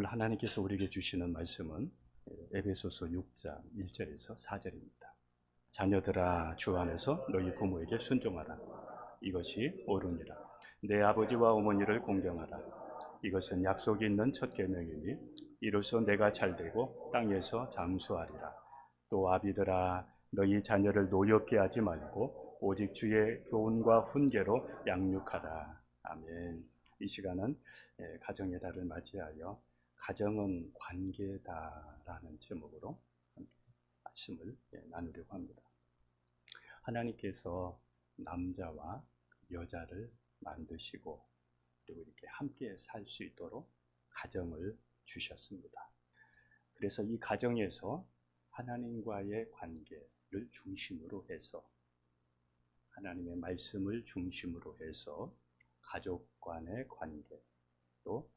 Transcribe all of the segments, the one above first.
하나님께서 우리에게 주시는 말씀은 에베소서 6장 1절에서 4절입니다. 자녀들아, 주 안에서 너희 부모에게 순종하라. 이것이 옳으니라. 내 아버지와 어머니를 공경하라. 이것은 약속이 있는 첫 계명이니 이로써 내가 잘되고 땅에서 장수하리라. 또 아비들아, 너희 자녀를 노엽게 하지 말고 오직 주의 교훈과 훈계로 양육하라. 아멘. 이 시간은 가정의 달을 맞이하여 가정은 관계다라는 제목으로 말씀을 나누려고 합니다. 하나님께서 남자와 여자를 만드시고 그리고 이렇게 함께 살 수 있도록 가정을 주셨습니다. 그래서 이 가정에서 하나님과의 관계를 중심으로 해서 하나님의 말씀을 중심으로 해서 가족 간의 관계, 또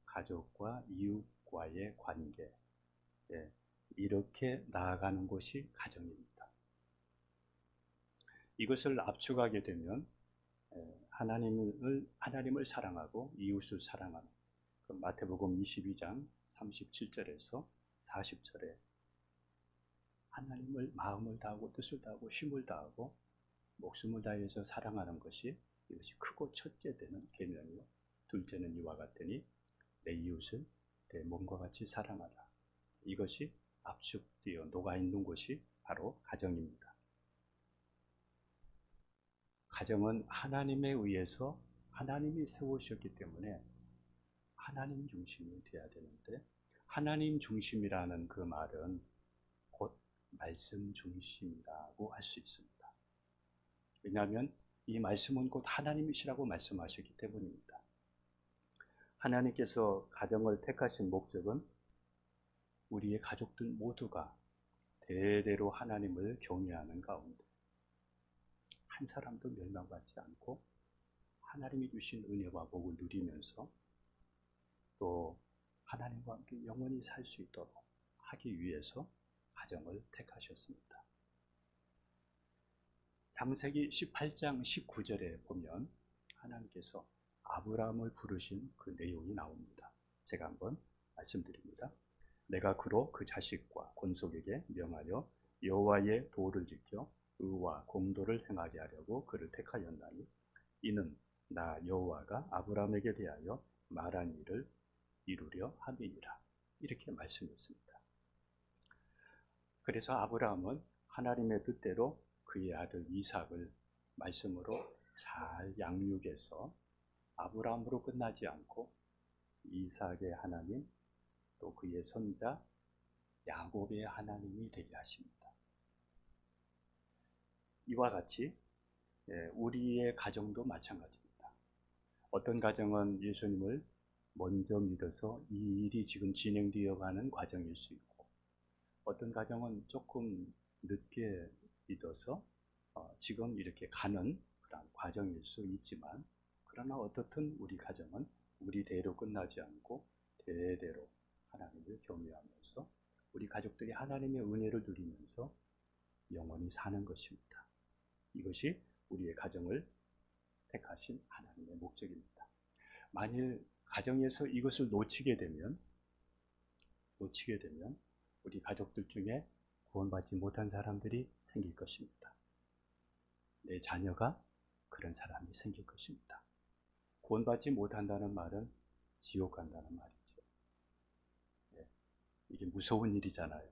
가족과 이웃과의 관계, 이렇게 나아가는 것이 가정입니다. 이것을 압축하게 되면 하나님을 사랑하고 이웃을 사랑하는 그 마태복음 22장 37절에서 40절에 하나님을 마음을 다하고 뜻을 다하고 힘을 다하고 목숨을 다해서 사랑하는 것이 이것이 크고 첫째 되는 계명이요, 둘째는 이와 같으니 내 이웃을 내 몸과 같이 사랑하라. 이것이 압축되어 녹아있는 곳이 바로 가정입니다. 가정은 하나님에 의해서 하나님이 세우셨기 때문에 하나님 중심이 되어야 되는데, 하나님 중심이라는 그 말은 곧 말씀 중심이라고 할 수 있습니다. 왜냐하면 이 말씀은 곧 하나님이시라고 말씀하셨기 때문입니다. 하나님께서 가정을 택하신 목적은 우리의 가족들 모두가 대대로 하나님을 경외하는 가운데 한 사람도 멸망받지 않고 하나님이 주신 은혜와 복을 누리면서 또 하나님과 함께 영원히 살 수 있도록 하기 위해서 가정을 택하셨습니다. 창세기 18장 19절에 보면 하나님께서 아브라함을 부르신 그 내용이 나옵니다. 제가 한번 말씀드립니다. 내가 그로 그 자식과 권속에게 명하여 여호와의 도를 지켜 의와 공도를 행하게 하려고 그를 택하였나니 이는 나 여호와가 아브라함에게 대하여 말한 일을 이루려 함이니라. 이렇게 말씀했습니다. 그래서 아브라함은 하나님의 뜻대로 그의 아들 이삭을 말씀으로 잘 양육해서 아브라함으로 끝나지 않고 이삭의 하나님, 또 그의 손자 야곱의 하나님이 되게 하십니다. 이와 같이 우리의 가정도 마찬가지입니다. 어떤 가정은 예수님을 먼저 믿어서 이 일이 지금 진행되어 가는 과정일 수 있고, 어떤 가정은 조금 늦게 믿어서 지금 이렇게 가는 그런 과정일 수 있지만, 그러나 어떻든 우리 가정은 우리 대로 끝나지 않고 대대로 하나님을 경외하면서 우리 가족들이 하나님의 은혜를 누리면서 영원히 사는 것입니다. 이것이 우리의 가정을 택하신 하나님의 목적입니다. 만일 가정에서 이것을 놓치게 되면 우리 가족들 중에 구원받지 못한 사람들이 생길 것입니다. 내 자녀가 그런 사람이 생길 것입니다. 구원받지 못한다는 말은 지옥 간다는 말이죠. 이게 무서운 일이잖아요.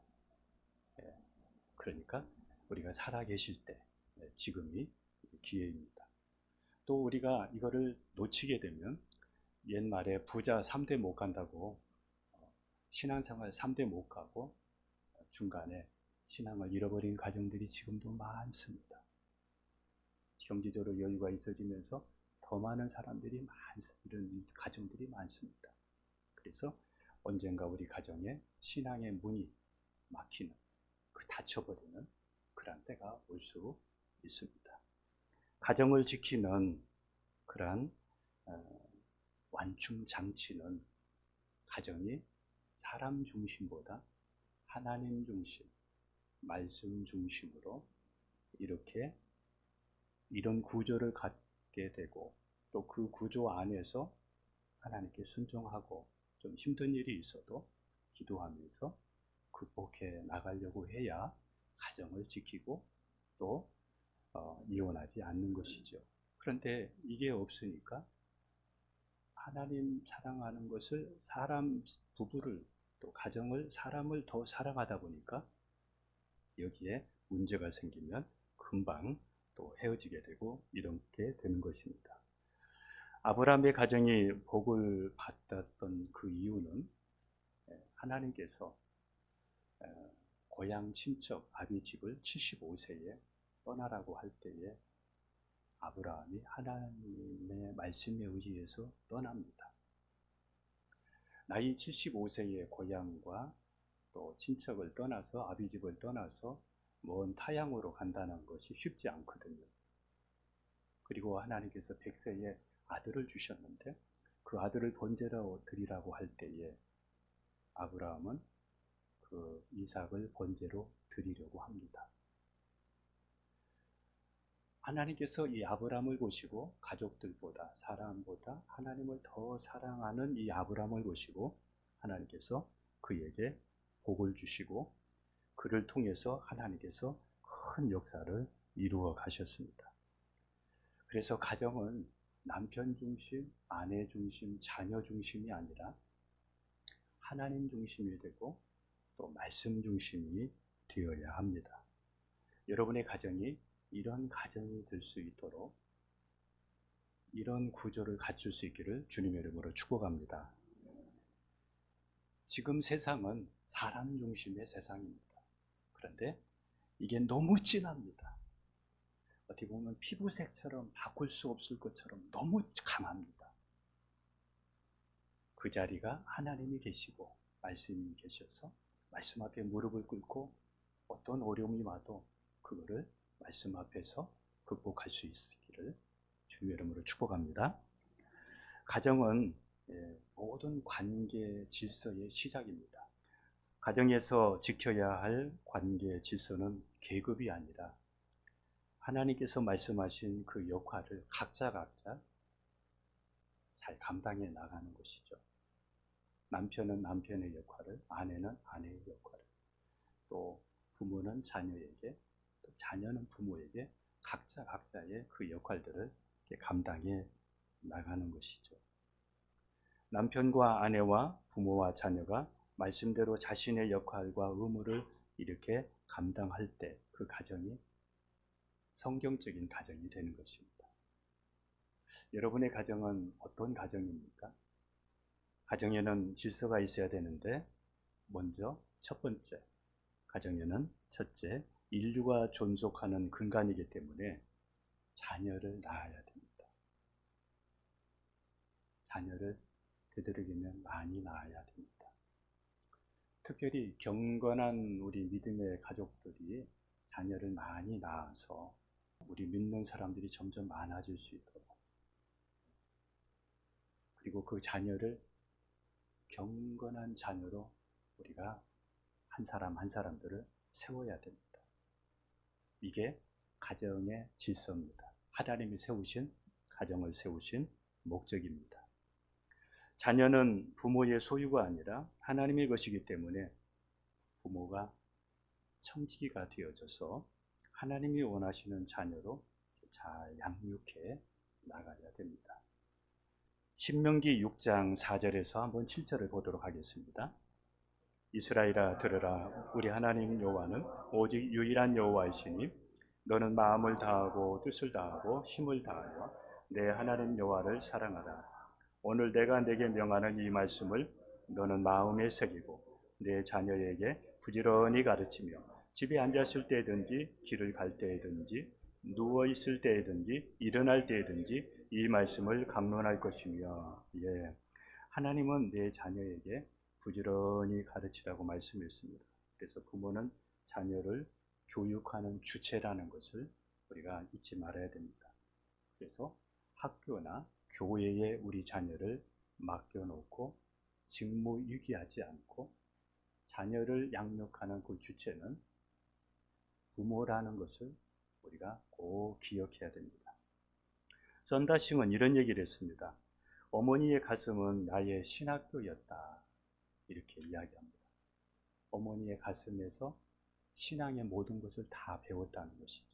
그러니까 우리가 살아계실 때 지금이 기회입니다. 또 우리가 이거를 놓치게 되면 옛말에 부자 3대 못 간다고 신앙생활 3대 못 가고 중간에 신앙을 잃어버린 가정들이 지금도 많습니다. 경제적으로 여유가 있어지면서 더 많은 사람들이 이런 가정들이 많습니다. 그래서 언젠가 우리 가정에 신앙의 문이 막히는, 닫혀버리는 그런 때가 올 수 있습니다. 가정을 지키는 그러한 완충 장치는 가정이 사람 중심보다 하나님 중심, 말씀 중심으로 이런 구조를 갖게 되고, 또 그 구조 안에서 하나님께 순종하고 좀 힘든 일이 있어도 기도하면서 극복해 나가려고 해야 가정을 지키고 또 이혼하지 않는 것이죠. 그런데 이게 없으니까 하나님 사랑하는 것을 부부를 또 가정을 사람을 더 사랑하다 보니까 여기에 문제가 생기면 금방 또 헤어지게 되고 이렇게 되는 것입니다. 아브라함의 가정이 복을 받았던 그 이유는 하나님께서 고향 친척 아비 집을 75세에 떠나라고 할 때에 아브라함이 하나님의 말씀에 의지해서 떠납니다. 나이 75세의 고향과 또 친척을 떠나서 아비 집을 떠나서 먼 타향으로 간다는 것이 쉽지 않거든요. 그리고 하나님께서 100세에 아들을 주셨는데 그 아들을 번제로 드리라고 할 때에 아브라함은 그 이삭을 번제로 드리려고 합니다. 하나님께서 이 아브라함을 보시고 가족들보다 사람보다 하나님을 더 사랑하는 이 아브라함을 보시고 하나님께서 그에게 복을 주시고 그를 통해서 하나님께서 큰 역사를 이루어 가셨습니다. 그래서 가정은 남편 중심, 아내 중심, 자녀 중심이 아니라 하나님 중심이 되고 또 말씀 중심이 되어야 합니다. 여러분의 가정이 이런 가정이 될 수 있도록 이런 구조를 갖출 수 있기를 주님의 이름으로 축복합니다. 지금 세상은 사람 중심의 세상입니다. 그런데 이게 너무 진합니다. 어떻게 보면 피부색처럼 바꿀 수 없을 것처럼 너무 강합니다. 그 자리가 하나님이 계시고 말씀이 계셔서 말씀 앞에 무릎을 꿇고 어떤 어려움이 와도 그거를 말씀 앞에서 극복할 수 있기를 주님의 이름으로 축복합니다. 가정은 모든 관계 질서의 시작입니다. 가정에서 지켜야 할 관계 질서는 계급이 아니라 하나님께서 말씀하신 그 역할을 각자 잘 감당해 나가는 것이죠. 남편은 남편의 역할을, 아내는 아내의 역할을, 또 부모는 자녀에게, 또 자녀는 부모에게 각자의 그 역할들을 감당해 나가는 것이죠. 남편과 아내와 부모와 자녀가 말씀대로 자신의 역할과 의무를 이렇게 감당할 때 그 가정이 성경적인 가정이 되는 것입니다. 여러분의 가정은 어떤 가정입니까? 가정에는 질서가 있어야 되는데 먼저 첫 번째, 가정에는 첫째, 인류가 존속하는 근간이기 때문에 자녀를 낳아야 됩니다. 자녀를 되도록이면 많이 낳아야 됩니다. 특별히 경건한 우리 믿음의 가족들이 자녀를 많이 낳아서 우리 믿는 사람들이 점점 많아질 수 있도록, 그리고 그 자녀를 경건한 자녀로 우리가 한 사람 한 사람들을 세워야 됩니다. 이게 가정의 질서입니다. 하나님이 세우신, 가정을 세우신 목적입니다. 자녀는 부모의 소유가 아니라 하나님의 것이기 때문에 부모가 청지기가 되어져서 하나님이 원하시는 자녀로 잘 양육해 나가야 됩니다. 신명기 6장 4절에서 한번 7절을 보도록 하겠습니다. 이스라엘아 들으라. 우리 하나님 여호와는 오직 유일한 여호와이시니 너는 마음을 다하고 뜻을 다하고 힘을 다하여 내 하나님 여호와를 사랑하라. 오늘 내가 내게 명하는 이 말씀을 너는 마음에 새기고 내 자녀에게 부지런히 가르치며 집에 앉았을 때든지 길을 갈 때든지 누워 있을 때든지 일어날 때든지 이 말씀을 강론할 것이며. 하나님은 내 자녀에게 부지런히 가르치라고 말씀했습니다. 그래서 부모는 자녀를 교육하는 주체라는 것을 우리가 잊지 말아야 됩니다. 그래서 학교나 교회에 우리 자녀를 맡겨놓고 직무유기하지 않고 자녀를 양육하는 그 주체는 부모라는 것을 우리가 꼭 기억해야 됩니다. 썬다싱은 이런 얘기를 했습니다. 어머니의 가슴은 나의 신학교였다. 이렇게 이야기합니다. 어머니의 가슴에서 신앙의 모든 것을 다 배웠다는 것이죠.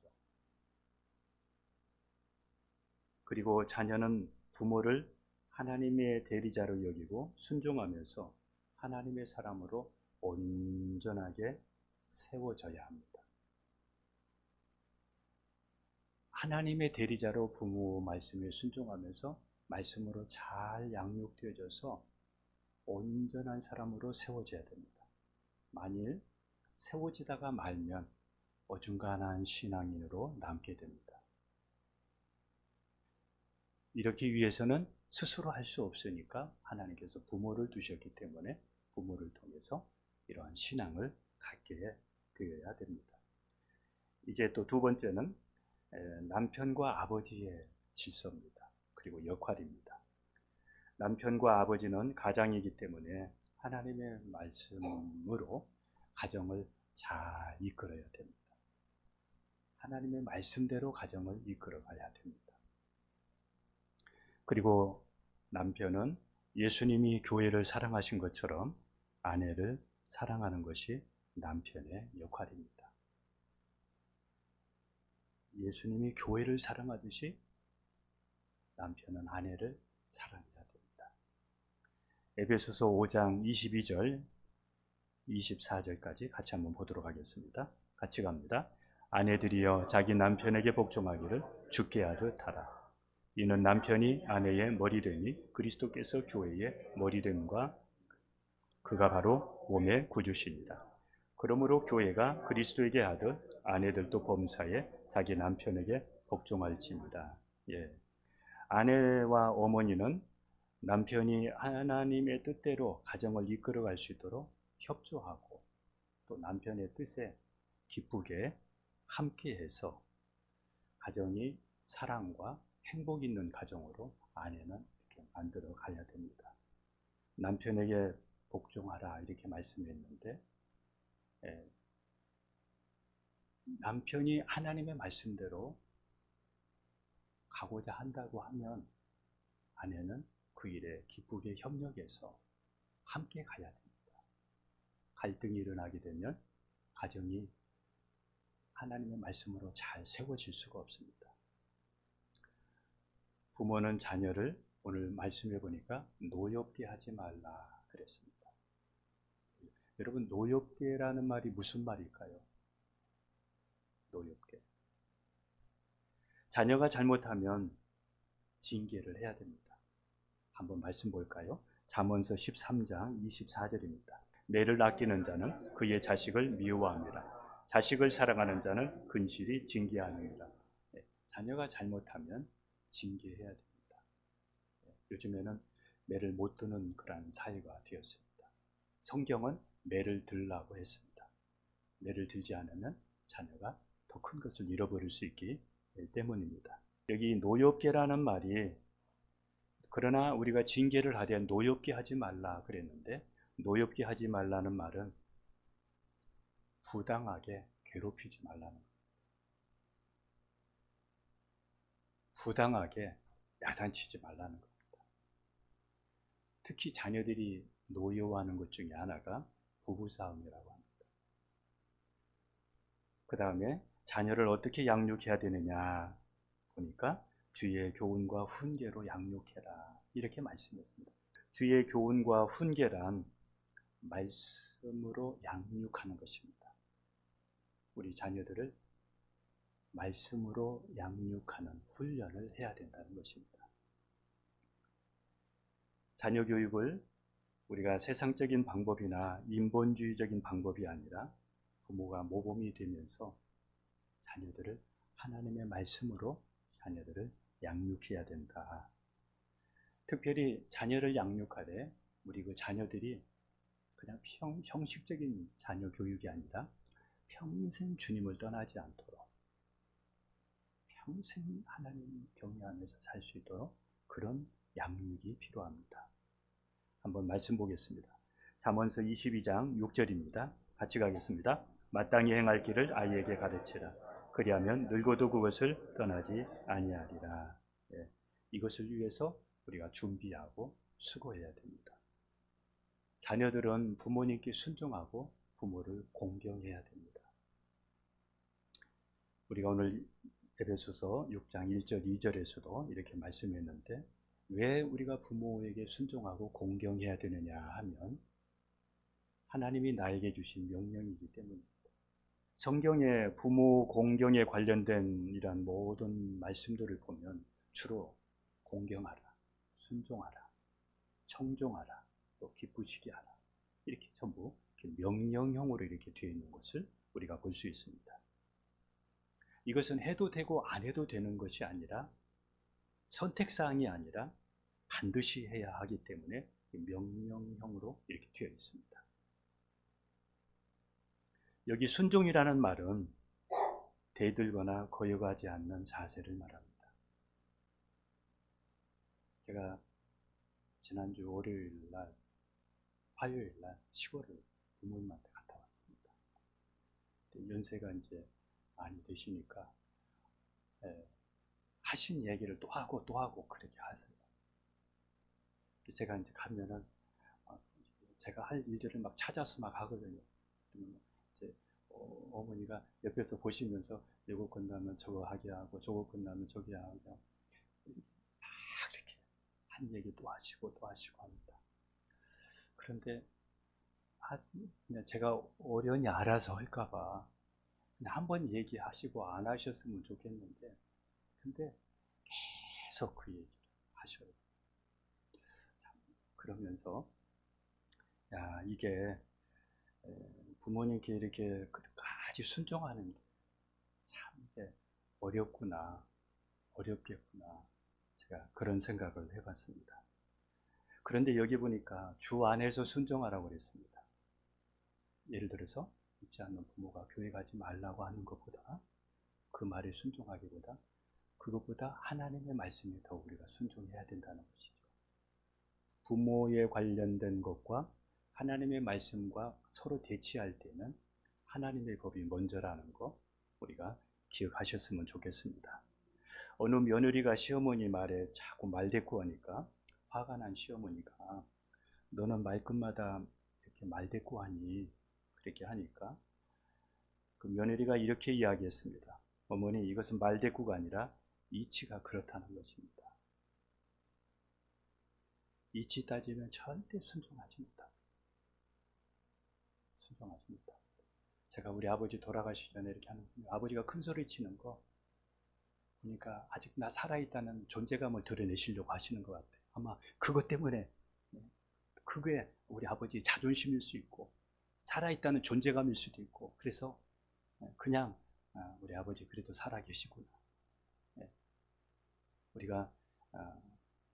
그리고 자녀는 부모를 하나님의 대리자로 여기고 순종하면서 하나님의 사람으로 온전하게 세워져야 합니다. 하나님의 대리자로 부모 말씀에 순종하면서 말씀으로 잘 양육되어져서 온전한 사람으로 세워져야 됩니다. 만일 세워지다가 말면 어중간한 신앙인으로 남게 됩니다. 이렇기 위해서는 스스로 할 수 없으니까 하나님께서 부모를 두셨기 때문에 부모를 통해서 이러한 신앙을 갖게 되어야 됩니다. 이제 또 두 번째는 남편과 아버지의 질서입니다. 그리고 역할입니다. 남편과 아버지는 가장이기 때문에 하나님의 말씀으로 가정을 잘 이끌어야 됩니다. 하나님의 말씀대로 가정을 이끌어 가야 됩니다. 그리고 남편은 예수님이 교회를 사랑하신 것처럼 아내를 사랑하는 것이 남편의 역할입니다. 예수님이 교회를 사랑하듯이 남편은 아내를 사랑해야 됩니다. 에베소서 5장 22절 24절까지 같이 한번 보도록 하겠습니다. 같이 갑니다. 아내들이여 자기 남편에게 복종하기를 주께 하듯 하라. 이는 남편이 아내의 머리됨이 그리스도께서 교회의 머리됨과 그가 바로 몸의 구주시니라. 그러므로 교회가 그리스도에게 하듯 아내들도 범사에 자기 남편에게 복종할지니라. 예. 아내와 어머니는 남편이 하나님의 뜻대로 가정을 이끌어갈 수 있도록 협조하고 또 남편의 뜻에 기쁘게 함께해서 가정이 사랑과 행복 있는 가정으로 아내는 이렇게 만들어 가야 됩니다. 남편에게 복종하라 이렇게 말씀했는데 남편이 하나님의 말씀대로 가고자 한다고 하면 아내는 그 일에 기쁘게 협력해서 함께 가야 됩니다. 갈등이 일어나게 되면 가정이 하나님의 말씀으로 잘 세워질 수가 없습니다. 부모는 자녀를 오늘 말씀해 보니까 노엽게 하지 말라 그랬습니다. 여러분, 노엽게라는 말이 무슨 말일까요? 노엽게. 자녀가 잘못하면 징계를 해야 됩니다. 한번 말씀 볼까요? 잠언서 13장 24절입니다. 매를 아끼는 자는 그의 자식을 미워합니다. 자식을 사랑하는 자는 근실히 징계하느니라. 자녀가 잘못하면 징계해야 됩니다. 요즘에는 매를 못 드는 그런 사회가 되었습니다. 성경은 매를 들라고 했습니다. 매를 들지 않으면 자녀가 더 큰 것을 잃어버릴 수 있기 때문입니다. 여기 노엽게라는 말이 그러나 우리가 징계를 하되 노엽게 하지 말라 그랬는데 노엽게 하지 말라는 말은 부당하게 괴롭히지 말라는 겁니다. 부당하게 야단치지 말라는 겁니다. 특히 자녀들이 노여워하는 것 중에 하나가 부부싸움이라고 합니다. 그 다음에 자녀를 어떻게 양육해야 되느냐 보니까 주의 교훈과 훈계로 양육해라 이렇게 말씀했습니다. 주의 교훈과 훈계란 말씀으로 양육하는 것입니다. 우리 자녀들을 말씀으로 양육하는 훈련을 해야 된다는 것입니다. 자녀 교육을 우리가 세상적인 방법이나 인본주의적인 방법이 아니라 부모가 모범이 되면서 자녀들을 하나님의 말씀으로 자녀들을 양육해야 된다. 특별히 자녀를 양육하되 우리 그 자녀들이 그냥 형식적인 자녀 교육이 아니라 평생 주님을 떠나지 않도록 평생 하나님 경외하면서 살 수 있도록 그런 양육이 필요합니다. 한번 말씀 보겠습니다. 잠언서 22장 6절입니다. 같이 가겠습니다. 마땅히 행할 길을 아이에게 가르치라. 그리하면 늙어도 그것을 떠나지 아니하리라. 예, 이것을 위해서 우리가 준비하고 수고해야 됩니다. 자녀들은 부모님께 순종하고 부모를 공경해야 됩니다. 우리가 오늘 에베소서 6장 1절 2절에서도 이렇게 말씀했는데 왜 우리가 부모에게 순종하고 공경해야 되느냐 하면 하나님이 나에게 주신 명령이기 때문입니다. 성경에 부모 공경에 관련된 이런 모든 말씀들을 보면 주로 공경하라, 순종하라, 청종하라, 또 기쁘시게 하라 이렇게 전부 이렇게 명령형으로 이렇게 되어 있는 것을 우리가 볼 수 있습니다. 이것은 해도 되고 안 해도 되는 것이 아니라 선택사항이 아니라 반드시 해야 하기 때문에 명령형으로 이렇게 되어 있습니다. 여기 순종이라는 말은 대들거나 거역하지 않는 자세를 말합니다. 제가 지난주 월요일날, 화요일날 시골을 부모님한테 갔다 왔습니다. 연세가 이제 많이 되시니까 하신 얘기를 또 하고 그렇게 하세요. 제가 이제 가면은 제가 할 일들을 막 찾아서 막 하거든요. 이제 어머니가 옆에서 보시면서 이거 끝나면 저거 하게 하고 저거 끝나면 저기 하고 막 이렇게 한 얘기 또 하시고 합니다. 그런데 그냥 제가 어련히 알아서 할까봐 그냥 한번 얘기하시고 안 하셨으면 좋겠는데 근데 계속 그 얘기를 하셔요. 그러면서 야 이게 부모님께 이렇게 끝까지 순종하는 게 참 어렵구나, 어렵겠구나 제가 그런 생각을 해봤습니다. 그런데 여기 보니까 주 안에서 순종하라고 그랬습니다. 예를 들어서 믿지 않는 부모가 교회 가지 말라고 하는 것보다 그 말에 순종하기보다 그것보다 하나님의 말씀에 더 우리가 순종해야 된다는 것이죠. 부모에 관련된 것과 하나님의 말씀과 서로 대치할 때는 하나님의 법이 먼저라는 거 우리가 기억하셨으면 좋겠습니다. 어느 며느리가 시어머니 말에 자꾸 말대꾸하니까 화가 난 시어머니가 너는 말끝마다 이렇게 말대꾸하니 그렇게 하니까 그 며느리가 이렇게 이야기했습니다. 어머니 이것은 말대꾸가 아니라 이치가 그렇다는 것입니다. 이치 따지면 절대 순종하지 못합니다. 순종하지 못합니다. 제가 우리 아버지 돌아가시기 전에 이렇게 하는 아버지가 큰 소리 치는 거 그러니까 아직 나 살아있다는 존재감을 드러내시려고 하시는 것 같아요. 아마 그것 때문에 그게 우리 아버지의 자존심일 수 있고 살아있다는 존재감일 수도 있고 그래서 그냥 우리 아버지 그래도 살아계시구나. 우리가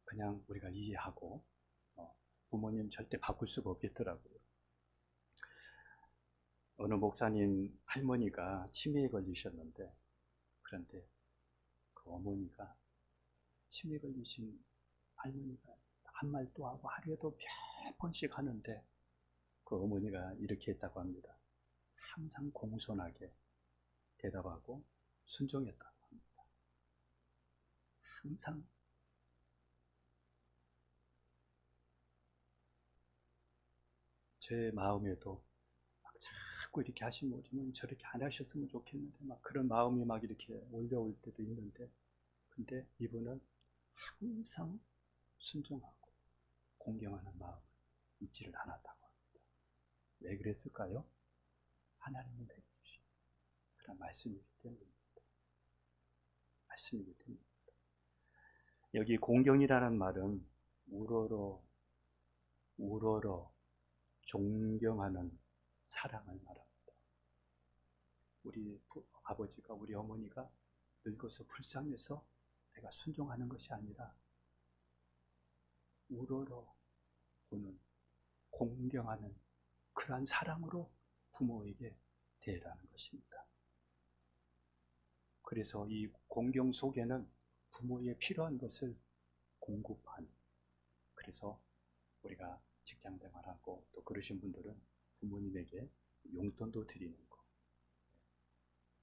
그냥 우리가 이해하고 부모님 절대 바꿀 수가 없겠더라고요. 어느 목사님 할머니가 치매에 걸리셨는데 그런데 그 어머니가 치매 걸리신 할머니가 한 말 또 하고 하루에도 몇 번씩 하는데 그 어머니가 이렇게 했다고 합니다. 항상 공손하게 대답하고 순종했다고 합니다. 항상 제 마음에도 막 자꾸 이렇게 하시면 저렇게 안 하셨으면 좋겠는데 막 그런 마음이 막 이렇게 올려올 때도 있는데 근데 이분은 항상 순종하고 공경하는 마음을 잊지를 않았다고 합니다. 왜 그랬을까요? 하나님이 내주신 그런 말씀이기 때문입니다. 말씀이기 때문입니다. 여기 공경이라는 말은 우러러 존경하는 사랑을 말합니다. 우리 아버지가 우리 어머니가 늙어서 불쌍해서 내가 순종하는 것이 아니라 우러러 보는 공경하는 그러한 사랑으로 부모에게 대하라는 것입니다. 그래서 이 공경 속에는 부모에 필요한 것을 공급하는 그래서 우리가 직장생활하고 또 그러신 분들은 부모님에게 용돈도 드리는 것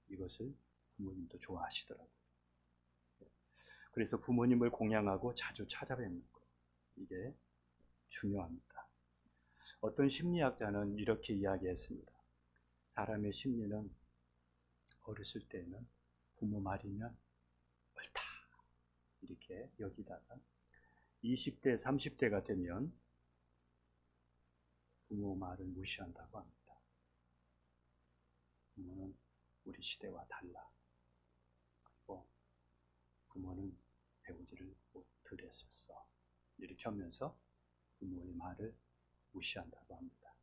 이것을 부모님도 좋아하시더라고요. 그래서 부모님을 공양하고 자주 찾아뵙는 것 이게 중요합니다. 어떤 심리학자는 이렇게 이야기했습니다. 사람의 심리는 어렸을 때는 부모 말이면 옳다 이렇게 여기다가 20대, 30대가 되면 부모 말을 무시한다고 합니다. 부모는 우리 시대와 달라. 그리고 부모는 배우지를 못했었어. 이렇게 하면서 부모의 말을 무시한다고 합니다.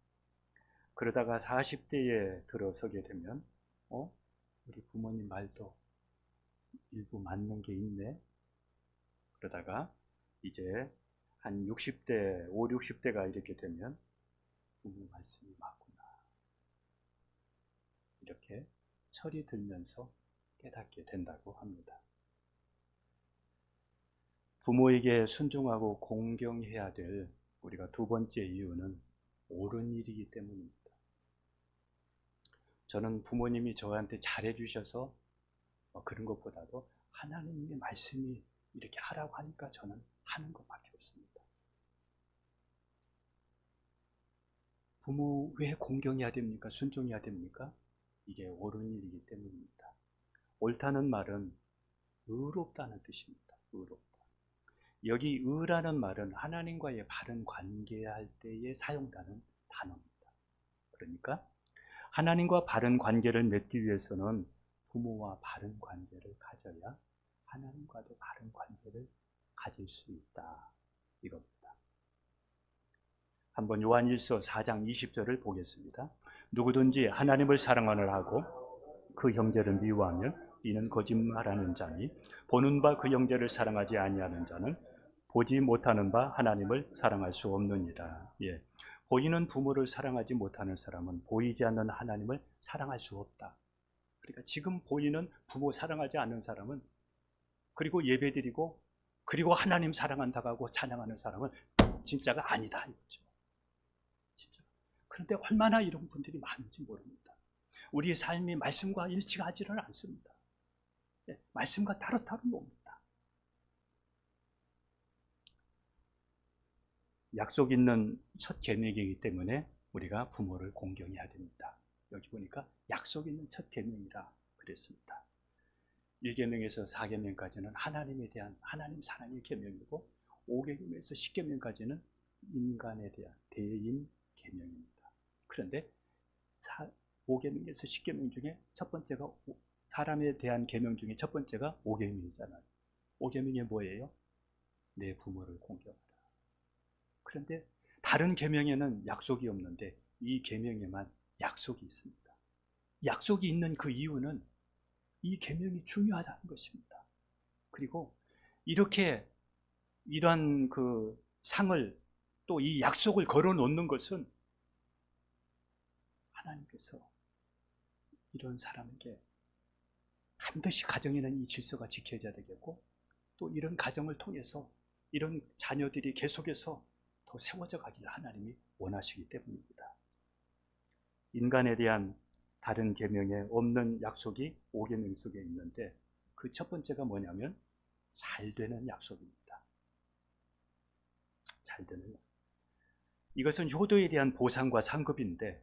그러다가 40대에 들어서게 되면 우리 부모님 말도 일부 맞는 게 있네. 그러다가 이제 한 60대, 5, 60대가 이렇게 되면 부모 말씀이 맞구나. 이렇게 철이 들면서 깨닫게 된다고 합니다. 부모에게 순종하고 공경해야 될 우리가 두 번째 이유는 옳은 일이기 때문입니다. 저는 부모님이 저한테 잘해 주셔서 그런 것보다도 하나님의 말씀이 이렇게 하라고 하니까 저는 하는 것밖에 없습니다. 부모 왜 공경해야 됩니까? 순종해야 됩니까? 이게 옳은 일이기 때문입니다. 옳다는 말은 의롭다는 뜻입니다. 의롭다. 여기 의라는 말은 하나님과의 바른 관계할 때에 사용되는 단어입니다. 그러니까 하나님과 바른 관계를 맺기 위해서는 부모와 바른 관계를 가져야 하나님과도 바른 관계를 가질 수 있다. 이겁니다. 한번 요한일서 4장 20절을 보겠습니다. 누구든지 하나님을 사랑하느라 하고 그 형제를 미워하면 이는 거짓말하는 자니 보는 바 그 형제를 사랑하지 아니하는 자는 보지 못하는 바 하나님을 사랑할 수 없느니라. 예. 보이는 부모를 사랑하지 못하는 사람은 보이지 않는 하나님을 사랑할 수 없다. 그러니까 지금 보이는 부모 사랑하지 않는 사람은 그리고 예배드리고 그리고 하나님 사랑한다고 하고 찬양하는 사람은 진짜가 아니다 이거죠. 진짜. 그런데 얼마나 이런 분들이 많은지 모릅니다. 우리의 삶이 말씀과 일치가 하지는 않습니다. 예, 말씀과 따로따로 놉니다. 약속 있는 첫 계명이기 때문에 우리가 부모를 공경해야 됩니다. 여기 보니까 약속 있는 첫 계명이라 그랬습니다. 1계명에서 4계명까지는 하나님에 대한 하나님 사랑의 계명이고 5계명에서 10계명까지는 인간에 대한 대인 계명입니다. 그런데 5계명에서 10계명 중에 첫 번째가 사람에 대한 계명 중에 첫 번째가 5계명이잖아요. 5계명이 뭐예요? 내 부모를 공경하라. 그런데 다른 계명에는 약속이 없는데 이 계명에만 약속이 있습니다. 약속이 있는 그 이유는 이 계명이 중요하다는 것입니다. 그리고 이렇게 이러한 그 상을 또 이 약속을 걸어 놓는 것은 하나님께서 이런 사람에게 반드시 가정에는 이 질서가 지켜져야 되겠고 또 이런 가정을 통해서 이런 자녀들이 계속해서 더 세워져 가기를 하나님이 원하시기 때문입니다. 인간에 대한 다른 계명에 없는 약속이 5계명 속에 있는데 그 첫 번째가 뭐냐면 잘 되는 약속입니다. 잘 되는 약속. 이것은 효도에 대한 보상과 상급인데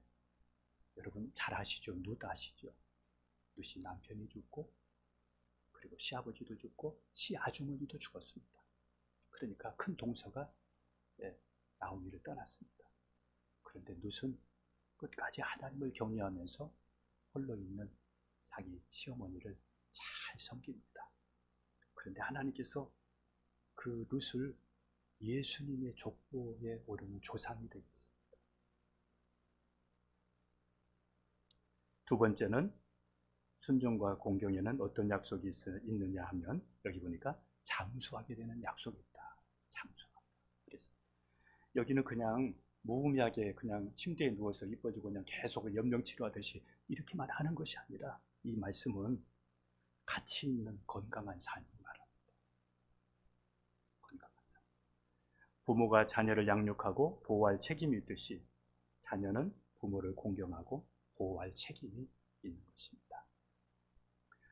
여러분 잘 아시죠? 룻 아시죠? 룻이 남편이 죽고 그리고 시아버지도 죽고 시아주머니도 죽었습니다. 그러니까 큰 동서가 나오미를 떠났습니다. 그런데 룻은 끝까지 하나님을 경외하면서 홀로 있는 자기 시어머니를 잘 섬깁니다. 그런데 하나님께서 그 룻을 예수님의 족보에 오르는 조상이 되게 했습니다. 두 번째는 순종과 공경에는 어떤 약속이 있느냐 하면 여기 보니까 장수하게 되는 약속이 있다. 장수하다. 그래서 여기는 그냥 무의미하게 그냥 침대에 누워서 이뻐지고 그냥 계속 연명치료하듯이 이렇게만 하는 것이 아니라 이 말씀은 가치 있는 건강한 삶을 말합니다. 건강한 삶. 부모가 자녀를 양육하고 보호할 책임이 있듯이 자녀는 부모를 공경하고 보호할 책임이 있는 것입니다.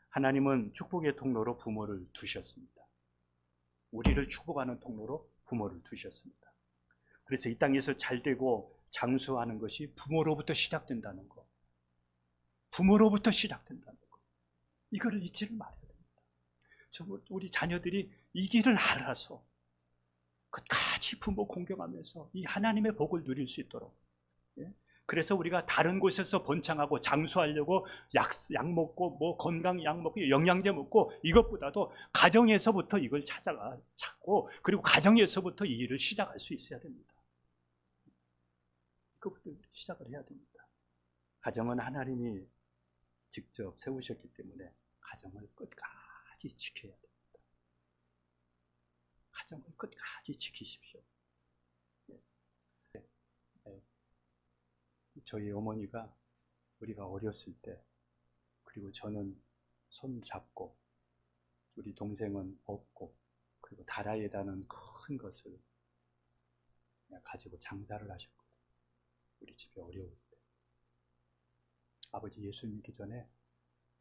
하나님은 축복의 통로로 부모를 두셨습니다. 우리를 축복하는 통로로 부모를 두셨습니다. 그래서 이 땅에서 잘되고 장수하는 것이 부모로부터 시작된다는 거. 부모로부터 시작된다는 거. 이거를 잊지를 말아야 됩니다. 우리 자녀들이 이 길을 알아서 끝까지 부모 공경하면서 이 하나님의 복을 누릴 수 있도록. 그래서 우리가 다른 곳에서 번창하고 장수하려고 약 먹고 뭐 건강 약 먹고 영양제 먹고 이것보다도 가정에서부터 이걸 찾고 그리고 가정에서부터 이 일을 시작할 수 있어야 됩니다. 그것부터 시작을 해야 됩니다. 가정은 하나님이 직접 세우셨기 때문에 가정을 끝까지 지켜야 됩니다. 가정을 끝까지 지키십시오. 저희 어머니가 우리가 어렸을 때, 그리고 저는 손 잡고 우리 동생은 업고 그리고 다라에다는 큰 것을 가지고 장사를 하셨거든요. 우리 집에 어려울 때. 아버지 예수 믿기 전에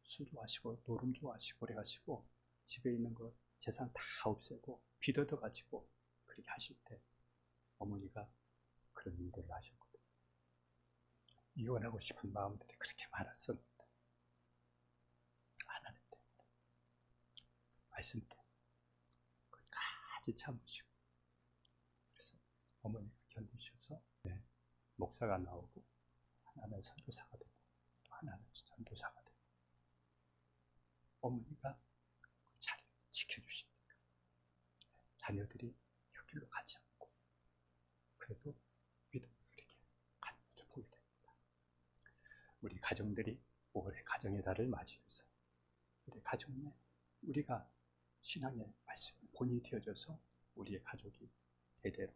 술 좋아하시고 노름 좋아하시고 그래가지고 집에 있는 것 재산 다 없애고 빚 얻어가지고 그렇게 하실 때 어머니가 그런 일들을 하셨거든요. 이혼하고 싶은 마음들이 그렇게 많았었는데 하나님 때문에 말씀 때문에 끝까지 참으시고 그래서 어머니가 견디셔서 목사가 나오고 하나는 선교사가 되고 하나는 전도사가 되고 어머니가 그 자리를 지켜주시니까 자녀들이 흉길로 가지 않고 그래도 믿음을 그렇게 가는 것을 보게 됩니다. 우리 가정들이 올해 가정의 달을 맞이해서 우리 가정에 우리가 신앙의 말씀의 본이 되어져서 우리의 가족이 대대로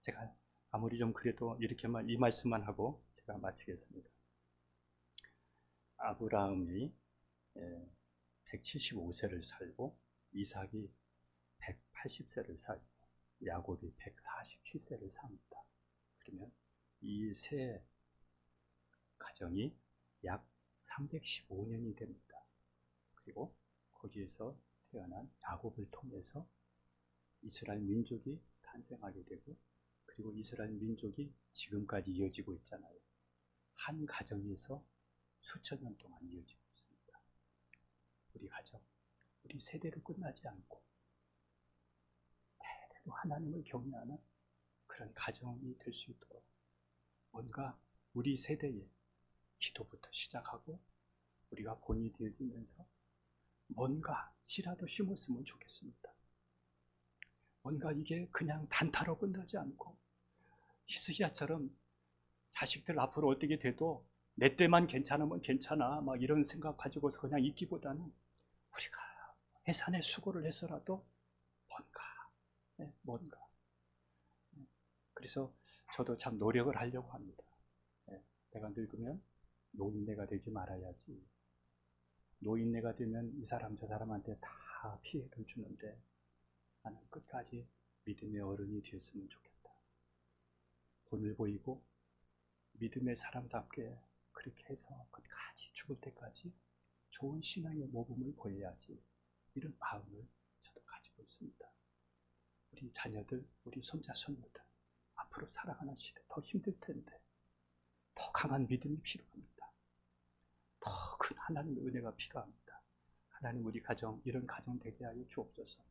제가 아무리 좀 그래도 이렇게만 이 말씀만 하고 제가 마치겠습니다. 아브라함이 175세를 살고 이삭이 180세를 살고 야곱이 147세를 삽니다. 그러면 이 세 가정이 약 315년이 됩니다. 그리고 거기에서 태어난 야곱을 통해서 이스라엘 민족이 탄생하게 되고 그리고 이스라엘 민족이 지금까지 이어지고 있잖아요. 한 가정에서 수천 년 동안 이어지고 있습니다. 우리 가정, 우리 세대로 끝나지 않고 대대로 하나님을 경외하는 그런 가정이 될 수 있도록 뭔가 우리 세대에 기도부터 시작하고 우리가 본이 되어지면서 뭔가 씨라도 심었으면 좋겠습니다. 뭔가 이게 그냥 단타로 끝나지 않고 히스기야처럼 자식들 앞으로 어떻게 돼도 내 때만 괜찮으면 괜찮아 막 이런 생각 가지고서 그냥 있기보다는 우리가 해산의 수고를 해서라도 뭔가 그래서 저도 참 노력을 하려고 합니다. 내가 늙으면 노인네가 되지 말아야지. 노인네가 되면 이 사람 저 사람한테 다 피해를 주는데 나는 끝까지 믿음의 어른이 되었으면 좋겠다. 본을 보이고 믿음의 사람답게 그렇게 해서 끝까지 죽을 때까지 좋은 신앙의 모범을 보여야지. 이런 마음을 저도 가지고 있습니다. 우리 자녀들, 우리 손자, 손녀들 앞으로 살아가는 시대 더 힘들 텐데 더 강한 믿음이 필요합니다. 더 큰 하나님의 은혜가 필요합니다. 하나님 우리 가정, 이런 가정 되게 하여 주옵소서.